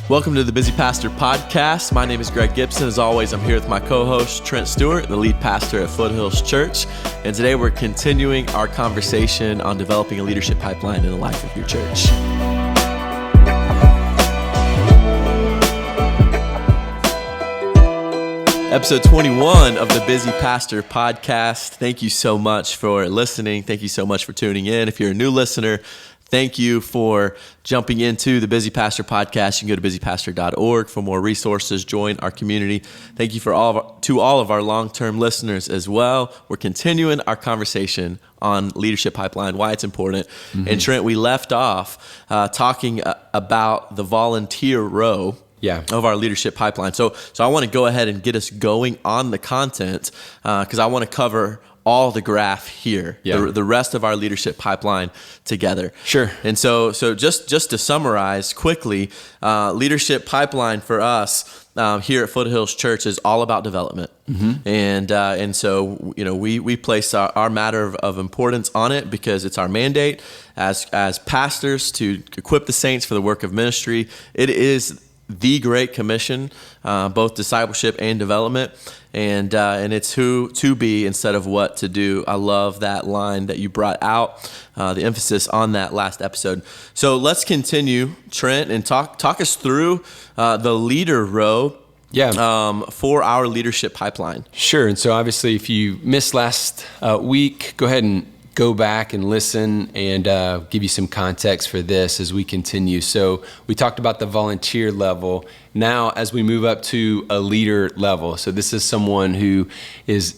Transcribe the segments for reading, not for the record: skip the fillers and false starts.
Welcome to the Busy Pastor Podcast. My name is Greg Gibson. As always, I'm here with my co-host, Trent Stewart, the lead pastor at Foothills Church. And today we're continuing our conversation on developing a leadership pipeline in the life of your church. Episode 21 of the Busy Pastor Podcast. Thank you so much for listening. Thank you so much for tuning in. If you're a new listener, thank you for jumping into the Busy Pastor Podcast. You can go to busypastor.org for more resources. Join our community. Thank you to all of our long-term listeners as well. We're continuing our conversation on leadership pipeline, why it's important. And Trent, we left off talking about the volunteer row of our leadership pipeline. So I want to go ahead and get us going on the content because I want to cover all the graph here, the rest of our leadership pipeline together. Sure. And so just to summarize quickly, leadership pipeline for us here at Foothills Church is all about development. And so we place our matter of importance on it because it's our mandate as pastors to equip the saints for the work of ministry. It is the Great Commission, both discipleship and development, and it's who to be instead of what to do. I love that line that you brought out, the emphasis on that last episode. So let's continue, Trent, and talk us through the leader row for our leadership pipeline. Sure, and so obviously if you missed last week, go ahead and go back and listen and give you some context for this as we continue. So we talked about the volunteer level. Now, as we move up to a leader level, so this is someone who is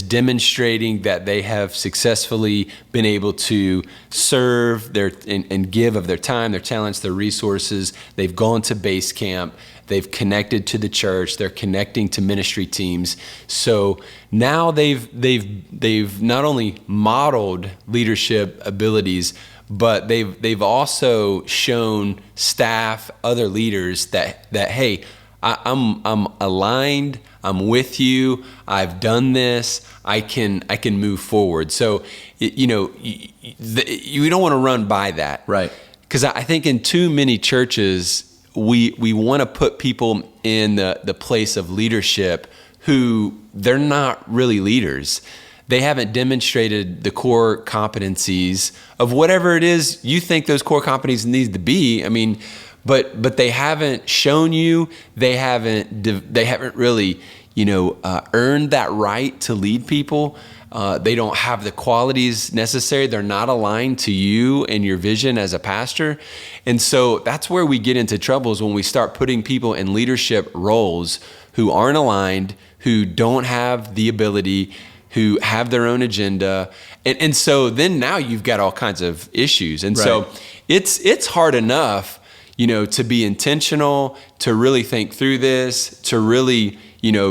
demonstrating that they have successfully been able to serve and give of their time, their talents, their resources. They've gone to base camp. They've connected to the church. They're connecting to ministry teams. So now they've not only modeled leadership abilities, but they've also shown staff, other leaders that hey, I'm aligned. I'm with you. I've done this. I can move forward. So you don't want to run by that, right? Because I think in too many churches, we want to put people in the place of leadership who they're not really leaders. They haven't demonstrated the core competencies of whatever it is you think those core competencies need to be. I mean, but they haven't shown you. They haven't really earned that right to lead people. They don't have the qualities necessary. They're not aligned to you and your vision as a pastor. And so that's where we get into troubles when we start putting people in leadership roles who aren't aligned, who don't have the ability, who have their own agenda. And so then now you've got all kinds of issues. And so it's hard enough, to be intentional, to really think through this, to really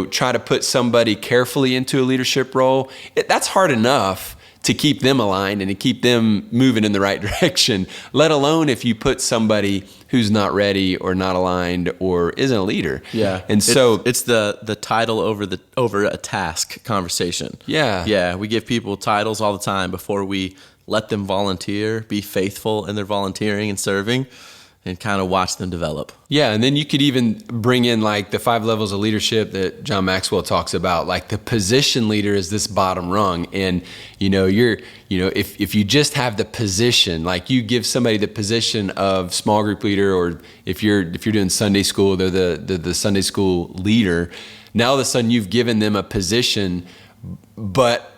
try to put somebody carefully into a leadership role. That's hard enough to keep them aligned and to keep them moving in the right direction, let alone if you put somebody who's not ready or not aligned or isn't a leader. Yeah. And so it's the title over a task conversation. Yeah. We give people titles all the time before we let them volunteer, be faithful in their volunteering and serving, and kind of watch them develop. Yeah, and then you could even bring in like the 5 levels of leadership that John Maxwell talks about. Like the position leader is this bottom rung, and if you just have the position, like you give somebody the position of small group leader, or if you're doing Sunday school, they're the Sunday school leader. Now all of a sudden you've given them a position, but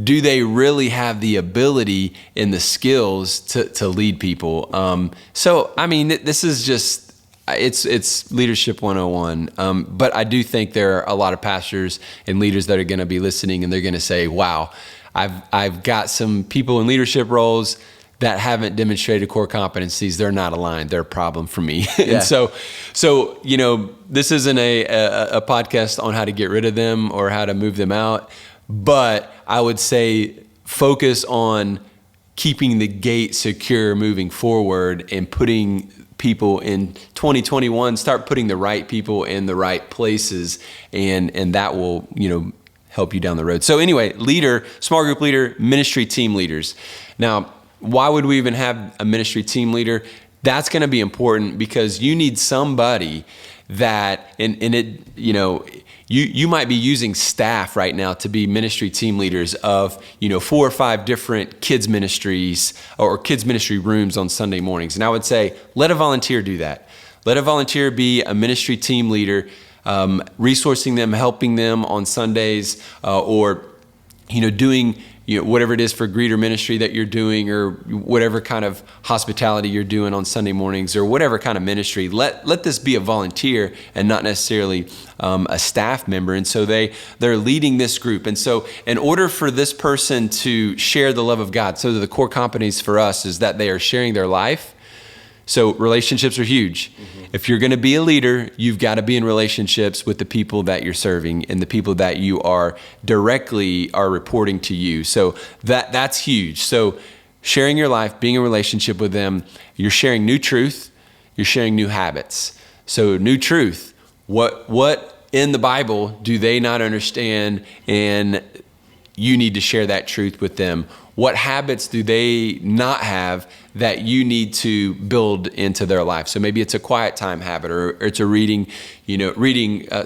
do they really have the ability and the skills to lead people? So, I mean, this is just, it's leadership 101. But I do think there are a lot of pastors and leaders that are going to be listening, and they're going to say, wow, I've got some people in leadership roles that haven't demonstrated core competencies. They're not aligned. They're a problem for me. And so this isn't a podcast on how to get rid of them or how to move them out. But I would say focus on keeping the gate secure moving forward and putting people in 2021, start putting the right people in the right places, and that will, help you down the road. So anyway, leader, small group leader, ministry team leaders. Now, why would we even have a ministry team leader? that's going to be important, because you need somebody that, you might be using staff right now to be ministry team leaders of, 4 or 5 different kids ministries or kids ministry rooms on Sunday mornings. And I would say, let a volunteer do that. Let a volunteer be a ministry team leader, resourcing them, helping them on Sundays, or, doing whatever it is for greeter ministry that you're doing, or whatever kind of hospitality you're doing on Sunday mornings, or whatever kind of ministry. Let this be a volunteer and not necessarily a staff member. And so they're leading this group. And so in order for this person to share the love of God, so the core competencies for us is that they are sharing their life. So relationships are huge. Mm-hmm. If you're going to be a leader, you've got to be in relationships with the people that you're serving and the people that you are reporting to you. So that's huge. So sharing your life, being in a relationship with them, you're sharing new truth, you're sharing new habits. So new truth, what in the Bible do they not understand, and you need to share that truth with them? What habits do they not have that you need to build into their life? So maybe it's a quiet time habit, or it's a reading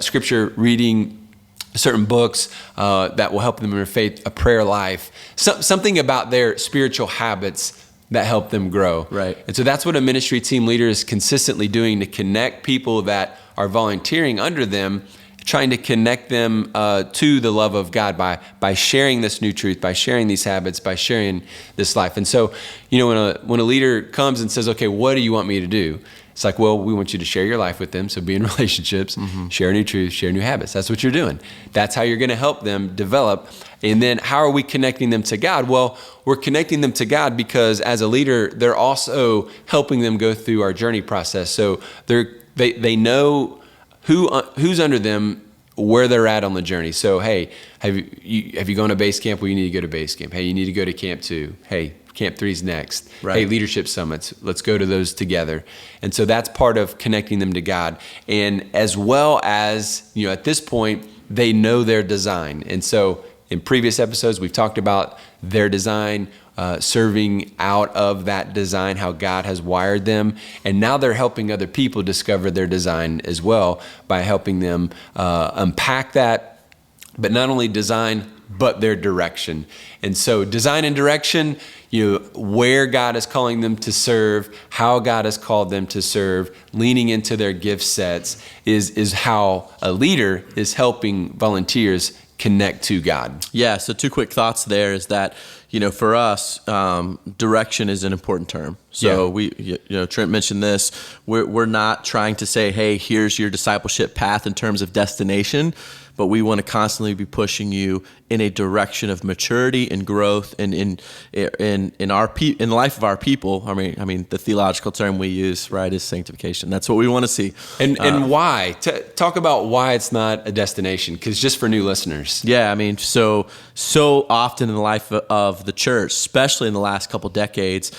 scripture, reading certain books that will help them in their faith, a prayer life, something about their spiritual habits that help them grow. Right. And so that's what a ministry team leader is consistently doing, to connect people that are volunteering under them, trying to connect them to the love of God by sharing this new truth, by sharing these habits, by sharing this life. And so, when a leader comes and says, okay, what do you want me to do? It's like, well, we want you to share your life with them. So be in relationships, mm-hmm. share new truth, share new habits. That's what you're doing. That's how you're going to help them develop. And then how are we connecting them to God? Well, we're connecting them to God because as a leader, they're also helping them go through our journey process. So they know who's under them, where they're at on the journey. So, hey, have you gone to base camp? Well, you need to go to base camp. Hey, you need to go to camp 2. Hey, camp 3's next. Right. Hey, leadership summits. Let's go to those together. And so that's part of connecting them to God. And as well as, at this point, they know their design. And so in previous episodes, we've talked about their design, serving out of that design, how God has wired them. And now they're helping other people discover their design as well by helping them unpack that, but not only design, but their direction. And so design and direction, where God is calling them to serve, how God has called them to serve, leaning into their gift sets is how a leader is helping volunteers connect to God. Yeah, so 2 quick thoughts there is that, for us, direction is an important term. So we, Trent mentioned this, we're not trying to say, hey, here's your discipleship path in terms of destination, but we want to constantly be pushing you in a direction of maturity and growth, and in the life of our people. I mean, the theological term we use, right, is sanctification. That's what we want to see. And why? Talk about why it's not a destination, because just for new listeners. Yeah, I mean, so often in the life of the church, especially in the last couple decades,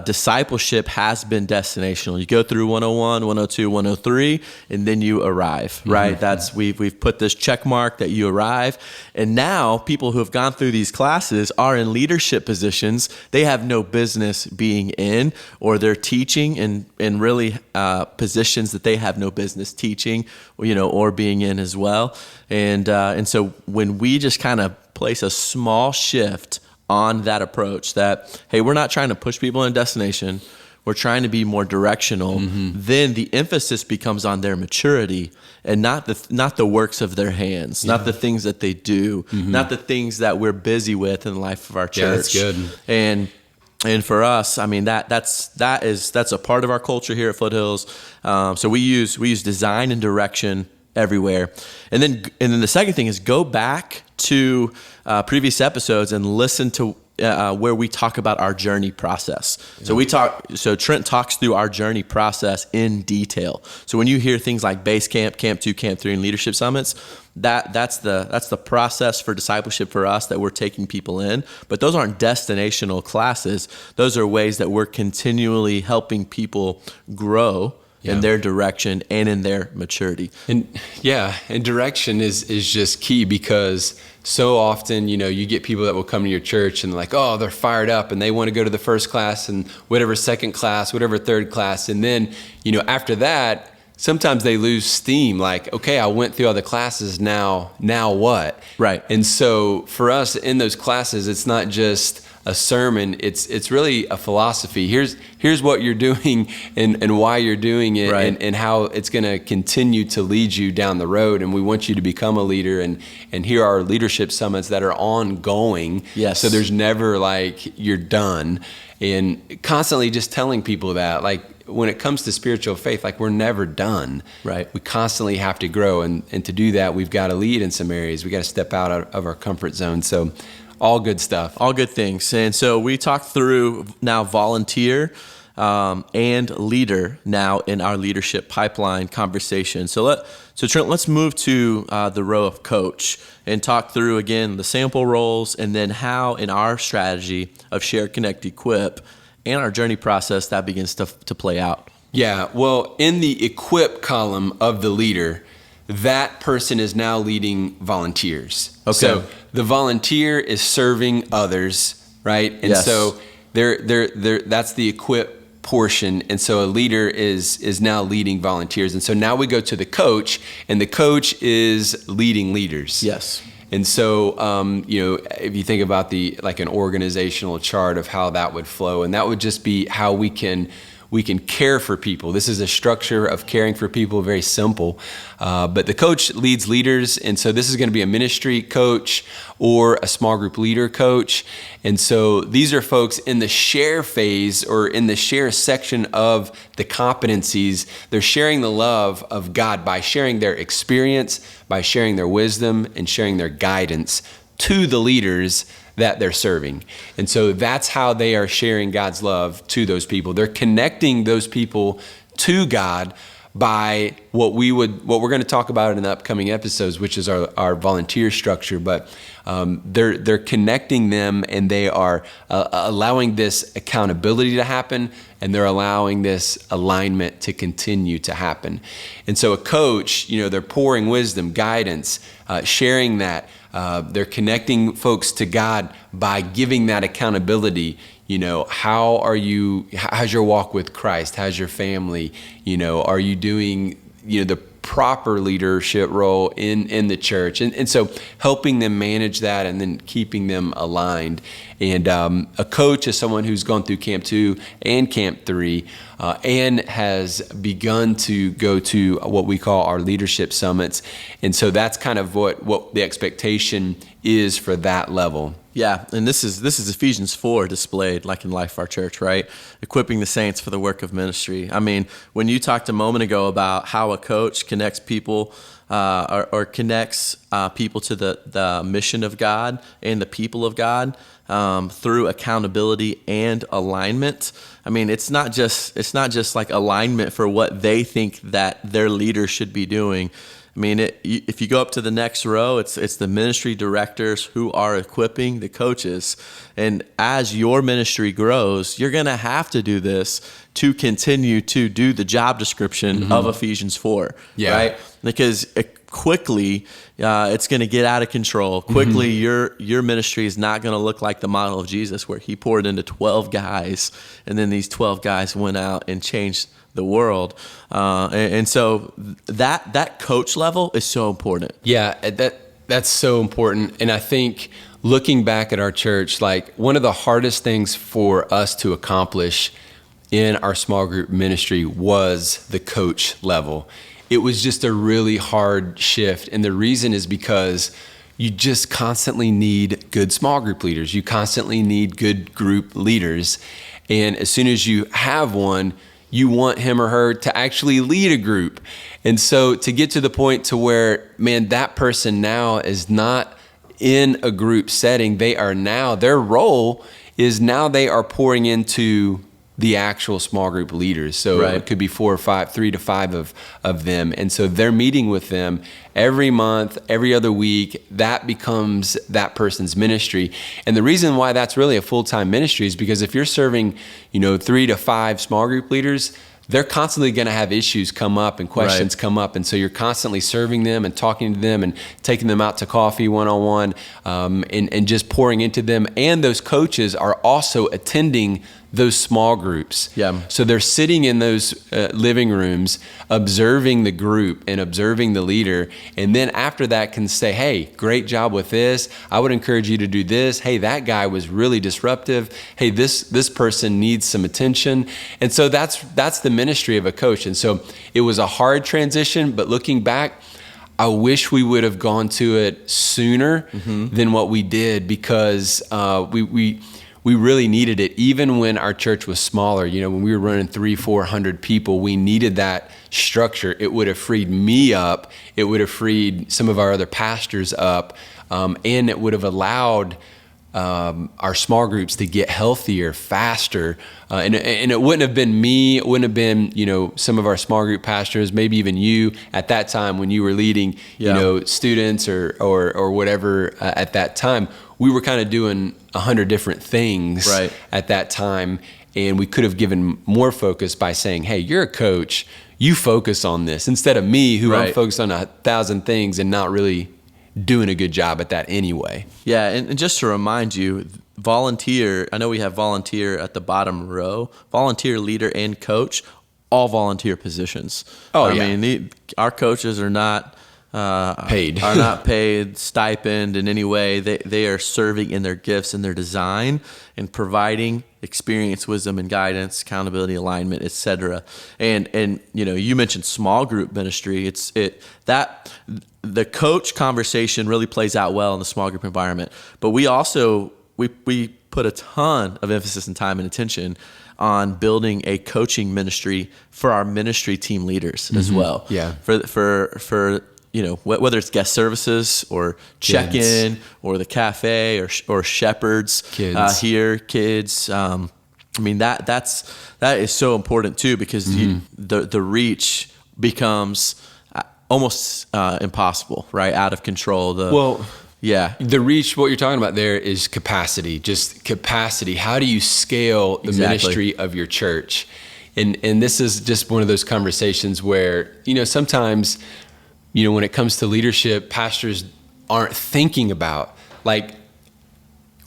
discipleship has been destinational. You go through 101, 102, 103, and then you arrive, right? Mm-hmm. That's we've put this check mark that you arrive. And now people who have gone through these classes are in leadership positions they have no business being in, or they're teaching in really positions that they have no business teaching, or being in as well. And so when we just kind of place a small shift on that approach that, hey, we're not trying to push people in a destination, we're trying to be more directional, mm-hmm. then the emphasis becomes on their maturity and not the works of their hands, not the things that they do, mm-hmm. not the things that we're busy with in the life of our church. Yeah, that's good. And for us, I mean, that's a part of our culture here at Foothills. So we use design and direction everywhere. And then the second thing is go back to previous episodes and listen to where we talk about our journey process. Yeah. So Trent talks through our journey process in detail. So when you hear things like base camp, camp 2, camp 3, and leadership summits, that's the process for discipleship for us that we're taking people in. But those aren't destinational classes. Those are ways that we're continually helping people grow in their direction and in their maturity. And direction is just key, because so often, you get people that will come to your church and they're fired up and they want to go to the first class and whatever second class, whatever third class. And then, after that, sometimes they lose steam. Okay, I went through all the classes. Now what? Right. And so for us in those classes, it's not just a sermon, it's really a philosophy. Here's what you're doing and why you're doing it, right, and how it's going to continue to lead you down the road. And we want you to become a leader. And here are leadership summits that are ongoing. Yes. So there's never you're done. And constantly just telling people that, when it comes to spiritual faith, we're never done. Right. We constantly have to grow. And to do that, we've got to lead in some areas. We got to step out of our comfort zone. So all good stuff. All good things. And so we talked through now volunteer and leader now in our leadership pipeline conversation. So Trent, let's move to the row of coach and talk through again the sample roles, and then how in our strategy of share, connect, equip and our journey process that begins to play out. Yeah, well, in the equip column of the leader, that person is now leading volunteers. Okay. So the volunteer is serving others, right? And yes, so they're that's the equip portion. And so a leader is now leading volunteers. And so now we go to the coach, and the coach is leading leaders. Yes. And so, if you think about an organizational chart of how that would flow, and that would just be how we can care for people. This is a structure of caring for people, very simple. But the coach leads leaders, and so this is going to be a ministry coach or a small group leader coach. And so these are folks in the share phase, or in the share section of the competencies. They're sharing the love of God by sharing their experience, by sharing their wisdom, and sharing their guidance to the leaders that they're serving. And so that's how they are sharing God's love to those people. They're connecting those people to God by what we're going to talk about in the upcoming episodes, which is our volunteer structure. But they're connecting them, and they are allowing this accountability to happen, and they're allowing this alignment to continue to happen. And so a coach, they're pouring wisdom, guidance, sharing that. They're connecting folks to God by giving that accountability. How's your walk with Christ? How's your family? Are you doing, the proper leadership role in the church? And so helping them manage that, and then keeping them aligned. And a coach is someone who's gone through Camp 2 and Camp 3 and has begun to go to what we call our leadership summits. And so that's kind of what the expectation is for that level. Yeah, and this is Ephesians 4 displayed in Life of Our Church, right? Equipping the saints for the work of ministry. I mean, when you talked a moment ago about how a coach connects people or connects people to the mission of God and the people of God through accountability and alignment. I mean, it's not just alignment for what they think that their leader should be doing. I mean, if you go up to the next row, it's the ministry directors who are equipping the coaches. And as your ministry grows, you're going to have to do this to continue to do the job description of Ephesians 4, right? Because quickly, it's going to get out of control. Quickly, your ministry is not going to look like the model of Jesus, where he poured into 12 guys, and then these 12 guys went out and changed the world. And so that coach level is so important. Yeah, that's so important. And I think looking back at our church, one of the hardest things for us to accomplish in our small group ministry was the coach level. It was just a really hard shift. And the reason is because you just constantly need good small group leaders. You constantly need good group leaders. And as soon as you have one, you want him or her to actually lead a group. And so to get to the point to where, that person now is not in a group setting. Their role is now they are pouring into the actual small group leaders. So It could be 4 or 5, 3 to 5 of them. And so they're meeting with them every month, every other week. That becomes that person's ministry. And the reason why that's really a full-time ministry is because if you're serving, 3 to 5 small group leaders, they're constantly going to have issues come up and questions come up. And so you're constantly serving them and talking to them and taking them out to coffee one-on-one, and just pouring into them. And those coaches are also attending those small groups. Yeah. So they're sitting in those living rooms, observing the group and observing the leader. And then after that can say, hey, great job with this. I would encourage you to do this. Hey, that guy was really disruptive. Hey, this person needs some attention. And so that's the ministry of a coach. And so it was a hard transition, but looking back, I wish we would have gone to it sooner than what we did, because we really needed it. Even when our church was smaller, when we were running 300-400 people, we needed that structure. It would have freed me up. It would have freed some of our other pastors up. And it would have allowed our small groups to get healthier faster. And it wouldn't have been me. It wouldn't have been, some of our small group pastors, maybe even you at that time when you were leading, students or whatever at that time. We were kind of doing 100 different things at that time, and we could have given more focus by saying, hey, you're a coach, you focus on this, instead of me, who I'm focused on 1,000 things and not really doing a good job at that anyway. Yeah, and just to remind you, volunteer, I know we have volunteer at the bottom row, volunteer, leader, and coach, all volunteer positions. I mean, our coaches are not paid stipend in any way. They are serving in their gifts and their design and providing experience, wisdom, and guidance, accountability, alignment, etc. And you mentioned small group ministry. The coach conversation really plays out well in the small group environment. But we also we put a ton of emphasis and time and attention on building a coaching ministry for our ministry team leaders as well. Yeah. For whether it's guest services or check-in or the cafe or shepherds kids. Kids. I mean, that is so important too, because the reach becomes almost impossible, right? Out of control. The reach, what you're talking about there is capacity, just capacity. How do you scale the ministry of your church? And this is just one of those conversations where, sometimes, when it comes to leadership, pastors aren't thinking about,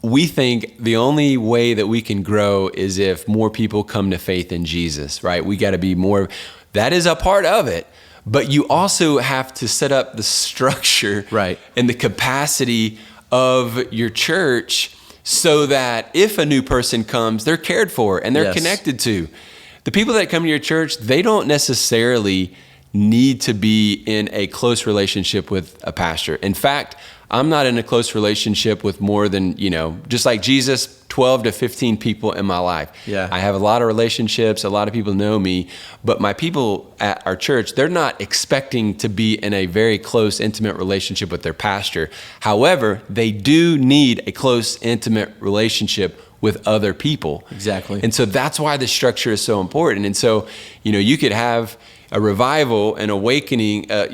we think the only way that we can grow is if more people come to faith in Jesus, right? We got to be more, that is a part of it, but you also have to set up the structure and the capacity of your church so that if a new person comes, they're cared for and they're connected to. The people that come to your church, they don't necessarily need to be in a close relationship with a pastor. In fact, I'm not in a close relationship with more than, just like Jesus, 12 to 15 people in my life. Yeah. I have a lot of relationships. A lot of people know me, but my people at our church, they're not expecting to be in a very close, intimate relationship with their pastor. However, they do need a close, intimate relationship with other people. Exactly. And so that's why the structure is so important. And so, you could have a revival, an awakening, a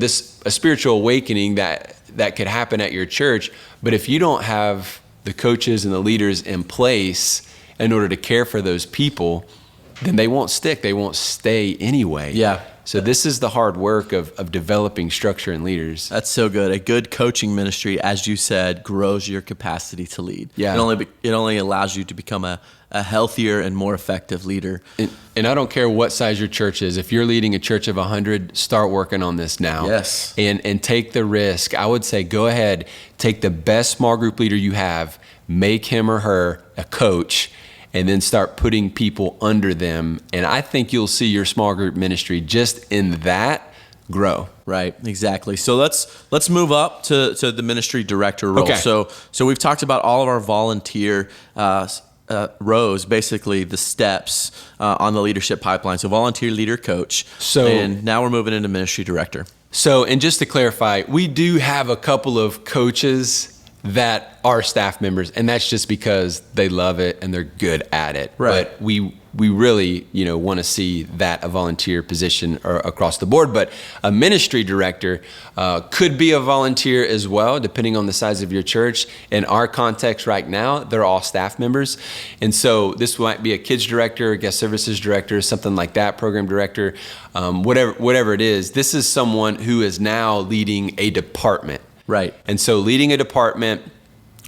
spiritual awakening that could happen at your church. But if you don't have the coaches and the leaders in place in order to care for those people, then they won't stick. They won't stay anyway. Yeah. So this is the hard work of developing structure and leaders. That's so good. A good coaching ministry, as you said, grows your capacity to lead. Yeah. It only allows you to become a healthier and more effective leader. And I don't care what size your church is. If you're leading a church of 100, start working on this now. Yes. And take the risk. I would say go ahead, take the best small group leader you have, make him or her a coach, and then start putting people under them. And I think you'll see your small group ministry just in that grow. Right, exactly. So let's move up to the ministry director role. Okay. So we've talked about all of our volunteer rows, basically the steps on the leadership pipeline. So volunteer, leader, coach. And now we're moving into ministry director. So, and just to clarify, we do have a couple of coaches that are staff members, and that's just because they love it and they're good at it. Right. But we really, want to see that a volunteer position or across the board. But a ministry director could be a volunteer as well, depending on the size of your church. In our context right now, they're all staff members. And so this might be a kids director, guest services director, something like that, program director, whatever it is. This is someone who is now leading a department. Right. And so leading a department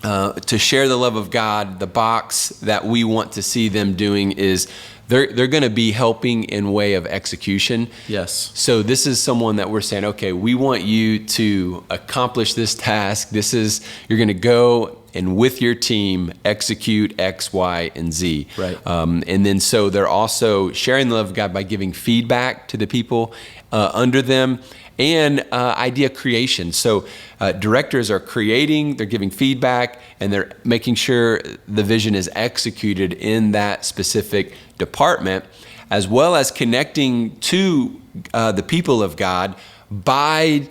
to share the love of God, the box that we want to see them doing is they're going to be helping in way of execution. Yes. So this is someone that we're saying, okay, we want you to accomplish this task. You're going to go and with your team execute X, Y, and Z. Right. And then so they're also sharing the love of God by giving feedback to the people under them. And idea creation. So directors are creating, they're giving feedback, and they're making sure the vision is executed in that specific department, as well as connecting to the people of God by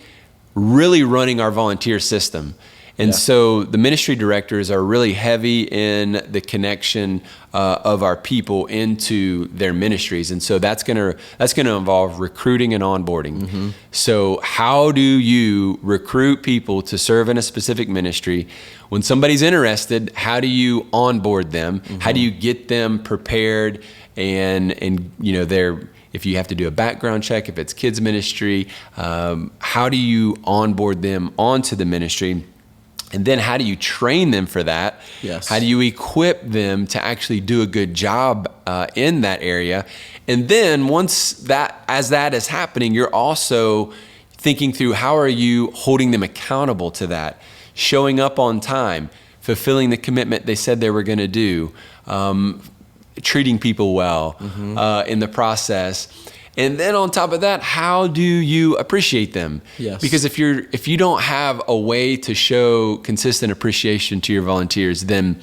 really running our volunteer system. And so the ministry directors are really heavy in the connection of our people into their ministries. And so that's going to involve recruiting and onboarding. Mm-hmm. So how do you recruit people to serve in a specific ministry? When somebody's interested, how do you onboard them? Mm-hmm. How do you get them prepared and if you have to do a background check, if it's kids ministry, how do you onboard them onto the ministry? And then how do you train them for that? Yes. How do you equip them to actually do a good job in that area? And then as that is happening, you're also thinking through how are you holding them accountable to that? Showing up on time, fulfilling the commitment they said they were going to do, treating people well in the process. And then on top of that, how do you appreciate them? Yes. Because if you don't have a way to show consistent appreciation to your volunteers, then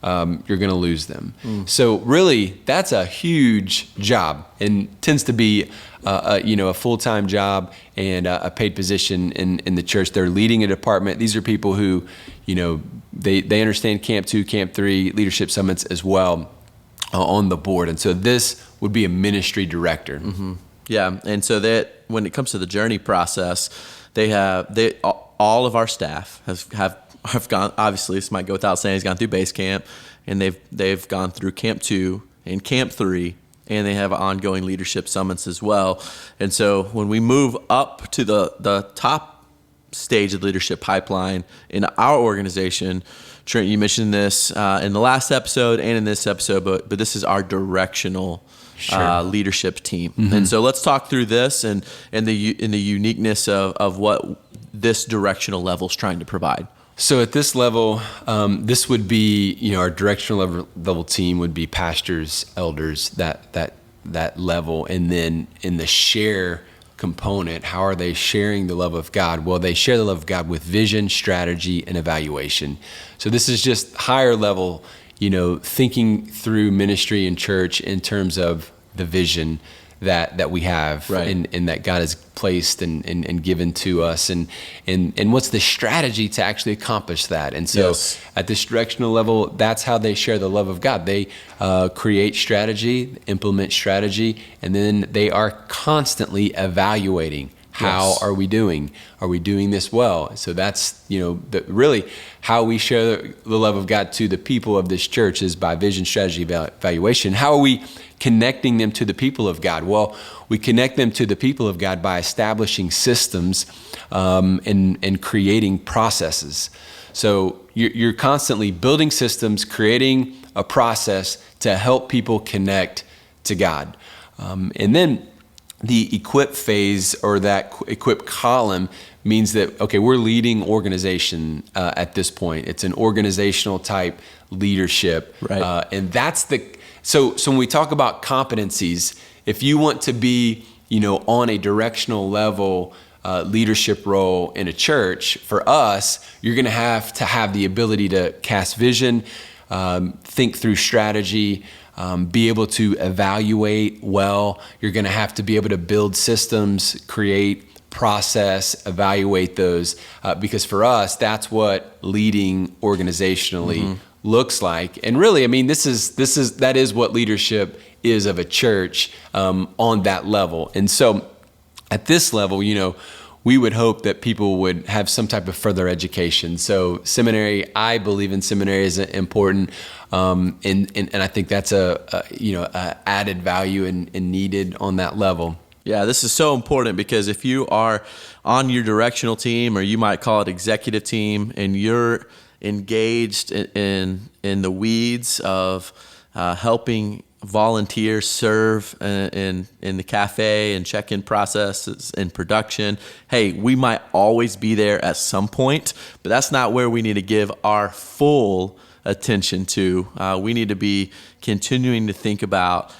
you're going to lose them. So really, that's a huge job and tends to be a full-time job and a paid position in the church. They're leading a department. These are people who, they understand Camp 2, Camp 3, leadership summits as well on the board. And so this would be a ministry director. Mm-hmm. Yeah. And so that when it comes to the journey process, all of our staff have gone, obviously this might go without saying, has gone through base camp, and they've gone through Camp 2 and Camp 3, and they have ongoing leadership summits as well. And so when we move up to the top stage of the leadership pipeline in our organization, Trent, you mentioned this in the last episode and in this episode, but this is our directional leadership team. Mm-hmm. And so let's talk through this and the uniqueness of what this directional level is trying to provide. So at this level, this would be, our directional level team would be pastors, elders, that level. And then in the share component, how are they sharing the love of God? Well, they share the love of God with vision, strategy, and evaluation. So this is just higher level, thinking through ministry and church in terms of the vision that we have, right, and that God has placed and given to us, and what's the strategy to actually accomplish that. And so at this directional level, that's how they share the love of God. They create strategy, implement strategy, and then they are constantly evaluating. How are we doing? Are we doing this well? So that's, really how we share the love of God to the people of this church is by vision, strategy, evaluation. How are we connecting them to the people of God? Well, we connect them to the people of God by establishing systems and creating processes. So you're constantly building systems, creating a process to help people connect to God. And then the equip phase, or that equip column, means that, okay, we're leading organization at this point. It's an organizational type leadership. Right. And that's so when we talk about competencies, if you want to be, on a directional level leadership role in a church, for us, you're going to have the ability to cast vision, think through strategy, be able to evaluate well. You're going to have to be able to build systems, create process, evaluate those, because for us, that's what leading organizationally looks like. And really, I mean, that is what leadership is of a church, on that level. And so at this level, we would hope that people would have some type of further education. So seminary, I believe in seminary is important. And I think that's a added value and needed on that level. Yeah, this is so important because if you are on your directional team, or you might call it executive team, and you're engaged in the weeds of helping volunteers serve in the cafe and check-in processes and production, hey, we might always be there at some point, but that's not where we need to give our full attention to. We need to be continuing to think about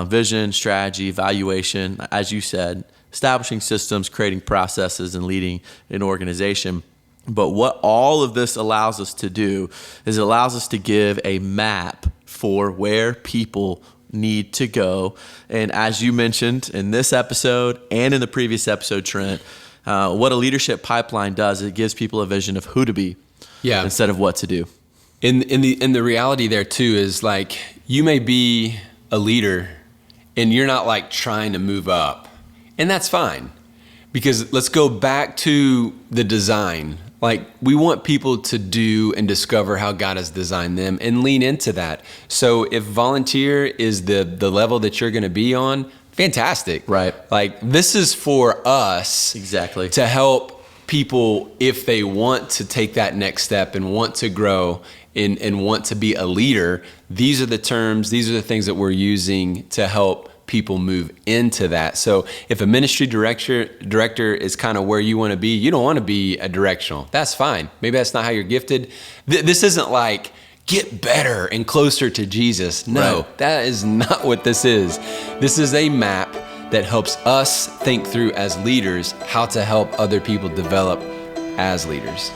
vision, strategy, evaluation, as you said, establishing systems, creating processes, and leading an organization. But what all of this allows us to do is it allows us to give a map for where people need to go. And as you mentioned in this episode and in the previous episode, Trent, what a leadership pipeline does, it gives people a vision of who to be instead of what to do. In the reality there too is, like, you may be a leader and you're not like trying to move up, and that's fine, because let's go back to the design. Like, we want people to do and discover how God has designed them and lean into that. So if volunteer is the level that you're going to be on, fantastic. Right. Like, this is for us exactly to help people if they want to take that next step and want to grow and want to be a leader. These are the terms, these are the things that we're using to help people move into that. So if a ministry director is kind of where you want to be, you don't want to be a directional. That's fine. Maybe that's not how you're gifted. This isn't like get better and closer to Jesus. No, That is not what this is. This is a map that helps us think through as leaders how to help other people develop as leaders.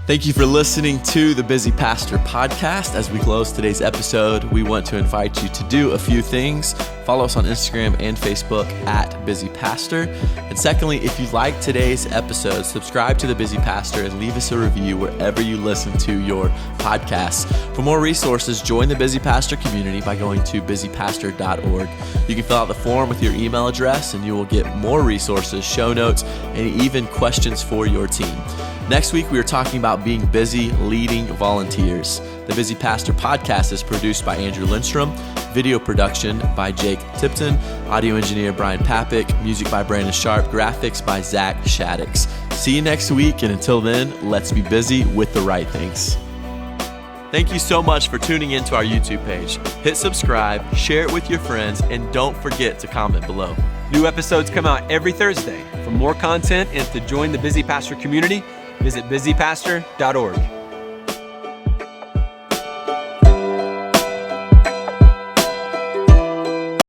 Thank you for listening to the Busy Pastor podcast. As we close today's episode, we want to invite you to do a few things. Follow us on Instagram and Facebook at Busy Pastor. And secondly, if you like today's episode, subscribe to the Busy Pastor and leave us a review wherever you listen to your podcasts. For more resources, join the Busy Pastor community by going to busypastor.org. You can fill out the form with your email address and you will get more resources, show notes, and even questions for your team. Next week, we are talking about being busy leading volunteers. The Busy Pastor podcast is produced by Andrew Lindstrom, video production by Jake Tipton, audio engineer Brian Papik, music by Brandon Sharp, graphics by Zach Shaddix. See you next week, and until then, let's be busy with the right things. Thank you so much for tuning into our YouTube page. Hit subscribe, share it with your friends, and don't forget to comment below. New episodes come out every Thursday. For more content and to join the Busy Pastor community, visit busypastor.org.